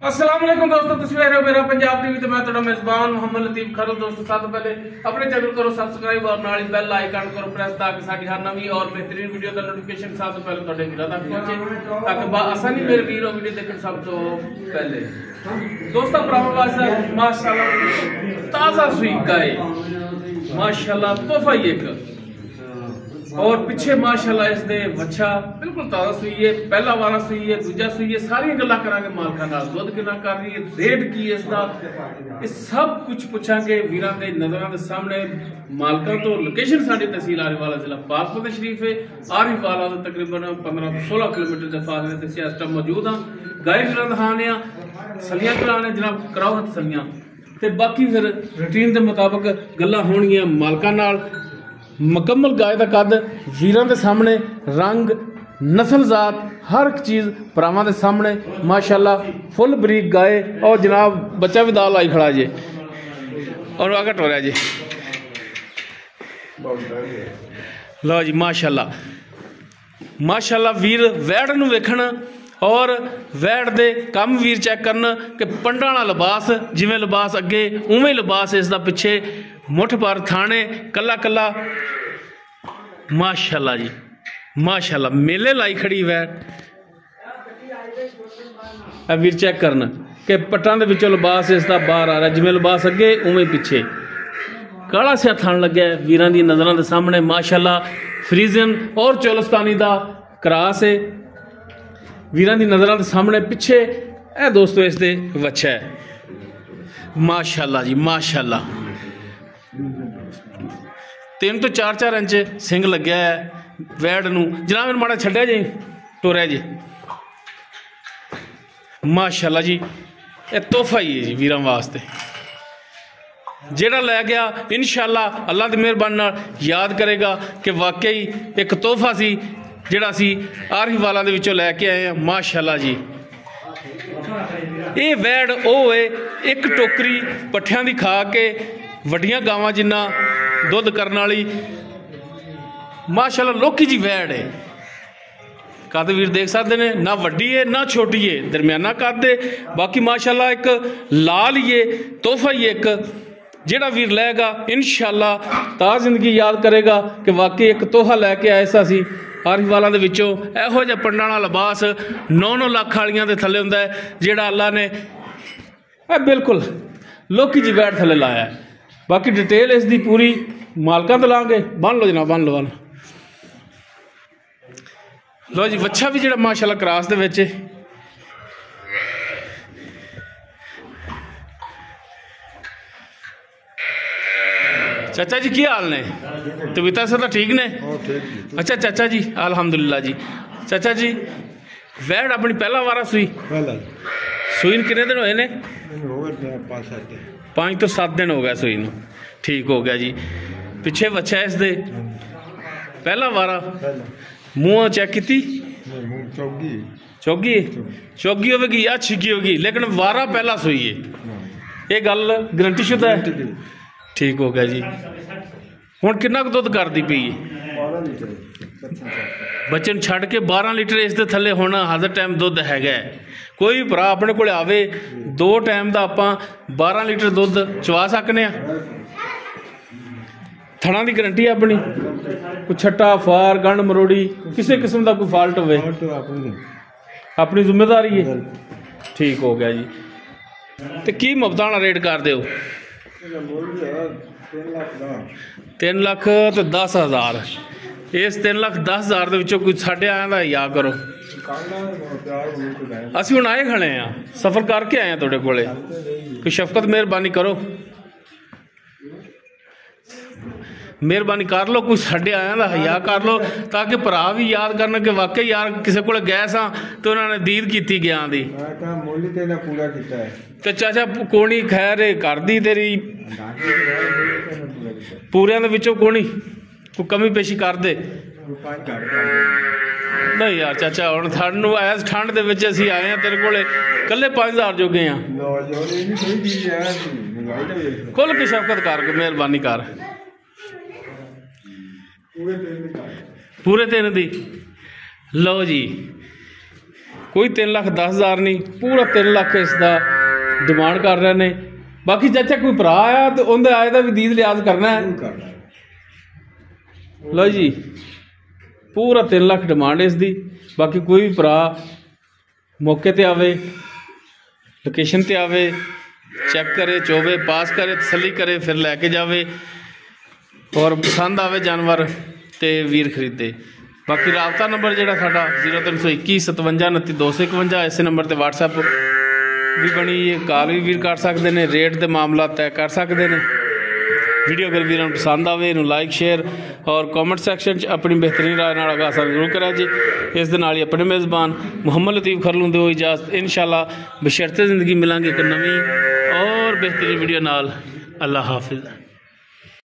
अस्सलाम वालेकुम दोस्तों, तुसीं देख रहे हो मेरा पंजाब टीवी ते मैं तुहाडा मेजबान मोहम्मद लतीफ खरल। दोस्तों सब तो पहले अपने चैनल करो सब्सक्राइब और नाल बेल आइकन करो प्रेस ताकि साडी हर नवी और बेहतरीन वीडियो का नोटिफिकेशन सब तो पहले तुहाडे वीरां तक पहुंचे ताकि आसानी मेरे वीडियो देखने सब तो पहले। दोस्तों भरावां वास्ते माशाल्लाह ताज़ा सूई गाय माशाल्लाह तोहफा ही एक और पिछे माशाल्लाह इसदे बच्चा बिल्कुल ताज़ा सूई है, पहला वाला सूई है, दूजा सूई है। सारी गल्लां करांगे मालकां नाल, दुध कितना कर रही है, रेट की है इसदा, ये सब कुछ पुछांगे वीरां दे नज़रां दे सामने मालकां तो। लोकेशन साडी तहसील आरीवाला जिला पाकपुर शरीफ है। आरीवाला तो तकरीबन 15 तो 16 किलोमीटर के फासले ते इस टाइम मौजूद हां। गाय वीरां दिखाने आ, सलियां कराने जनाब कराओ हथ सलियां ते बाकी फिर रूटीन के मुताबिक गल्लां होणगियां मालकां नाल। मुकम्मल गाय का कद वीरां दे सामने, रंग नस्ल जात हर एक चीज़ भरावां दे सामने माशाल्लाह फुल बरीक गाय। और जनाब बच्चा भी दाल आई खड़ा जे और आगे टोरिया जी। लो जी माशाल्लाह माशाल्लाह वीर वैड़ नूं वेखण और वैड़ दे कम वीर चैक करन कि पंडा वाला लिबास जिवें लिबास अगे उवें लिबास इसदा पिछे मुठ पर थाने कला कला माशाल्लाह जी माशाल्लाह मेले लाई खड़ी वैड़। वीर चेक करन कि पट्टां दे विचों लिबास इसदा बाहर आ रहा जिवें लिबास अगे उवें पिछे काला सिया थान लग्या वीरां दी नज़रां दे सामने माशाल्लाह। फ्रीजन और चोलस्तानी दा क्रास है वीरां दी नज़रां दे सामने पिछे। ए दोस्तों इसदे बच्चा है माशाल्लाह जी माशाल्लाह। 3 तो 4 इंच सिंग लग्या है वैड़ नूं। जनाब मैनूं माड़ा छड्डिया जी टोरिया जी माशाल्लाह जी। ये तोहफा ही है जी वीरां वास्ते, जेड़ा लै गया इंशाअल्लाह अल्लाह की मेहरबानी नाल याद करेगा कि वाकई एक तोहफा सी जेड़ा सी आरीवाला दे विचों लैके आए हैं माशाल्लाह जी। ये वैड़ ओ है एक टोकरी पट्ठियां दी खा के वड्डियां गावां जिन्ना दुध करने वाली माशाल्लाह लोकी जी वैड़ है। कद वीर देख सकते हैं ना वड्डी है ना छोटी है, दरम्याना कद है। बाकी माशाल्लाह एक लाल ही है तोहफा ही एक जेड़ा वीर लैगा इंशाअल्लाह ताज़ जिंदगी याद करेगा कि वाकई एक तोहफा लैके आया सा सी आरीवाला दे विचों। इहो जिहा पंडां वाला लिबास 9-9 लाख वालियां दे थल्ले हुंदा है जेड़ा अल्लाह ने बिल्कुल लोकी जी वैड़ थल्ले लाया है। बाकी डिटेल इसकी पूरी मालकां तो लांगे। बन लो जनाब बन लो बन लो जी। बच्चा भी जेड़ा माशाल्लाह क्रास दे विच चाचा जी की हाल ने? तबीयत से तो ठीक ने? अच्छा चाचा जी अल्हम्दुलिल्लाह जी। चाचा जी वैड़ अपनी पहला वारा सूई सूई कितने दिन होए ने? 5 तो 7 दिन हो गया सूई नूं। ठीक हो गया जी। पिछे बच्चा इस दे पहला वारा मुँह चेक की चौगी चौगी होगी या छिगी होगी लेकिन वारा पहला सूई है, ये गल गारंटी शुदा है। ठीक हो गया जी। हुण कितना कुछ दुध करती पई बच्चे नूं छड्ड के 12 लीटर इस दे थल्ले हुण हाज़र टाइम दुध हैगा। कोई भी भरा अपने कोल आवे 2 टाइम का आपां 12 लीटर दुध चवा सकने। थणा की गारंटी है अपनी, कोई छट्टा फार गंढ मरोड़ी किसी किस्म का कोई फॉल्ट होवे अपनी जिम्मेदारी है। ठीक हो गया जी। तो की मुफ्तां वाला रेट कर दो? 3 लाख तो 10,000। इस 3 लाख 10,000 के विचों कोई साढ़े आया का या करो। असीं हुण आए खड़े हाँ, सफ़र करके आए हैं तुहाडे कोले, कोई शफकत मेहरबानी करो, मेहरबानी कर लो, कोई साढ़े आया का हया कर लो ताकि भरा भी याद करन कि वाकई यार किसी को गए सा तो उन्होंने दीद की गया दी। तो चाचा कोनी खैर कर दी तेरी पूरिया दे विचों कोनी कोई कमी पेशी कर दे नहीं यार चाचा। हुण थानू इस ठंड दे विच असीं आए हैं तेरे कोले कल्ले 5,000 जोगे हैं। खुल के शफकत कर मेहरबानी कर पूरे 3 दी। लो जी कोई 3,10,000 नहीं, पूरा 3 लाख इसका डिमांड कर रहे ने। बाकी चाचा कोई भरा आया तो उनके आए का भी दीद लिहाज करना है। लो जी पूरा 3 लाख डिमांड है इसकी। बाकी कोई भी भरा मौके ते आवे, लोकेशन ते आवे, चेक करे, चोवे, पास करे, तसली करे, फिर लैके जावे और पसंद आवे जानवर तो वीर खरीदे। बाकी राबता नंबर जोड़ा साडा 0321 57 29 251, इस नंबर पर WhatsApp भी बनी है, कॉल भी वीर कर सकते हैं, रेट के मामला तय कर सकते हैं। वीडियो अगर वीर पसंद आए इनू लाइक शेयर और कॉमेंट सैक्शन अपनी बेहतरीन राय नाल आगाह जरूर करें जी। इस दे नाल ही अपने मेज़बान मुहम्मद लतीफ़ खरलू दो इजाज़त, इंशाअल्लाह बशर्ते ज़िंदगी मिलांगे एक नवी और बेहतरीन वीडियो नाल। अल्लाह हाफिज़।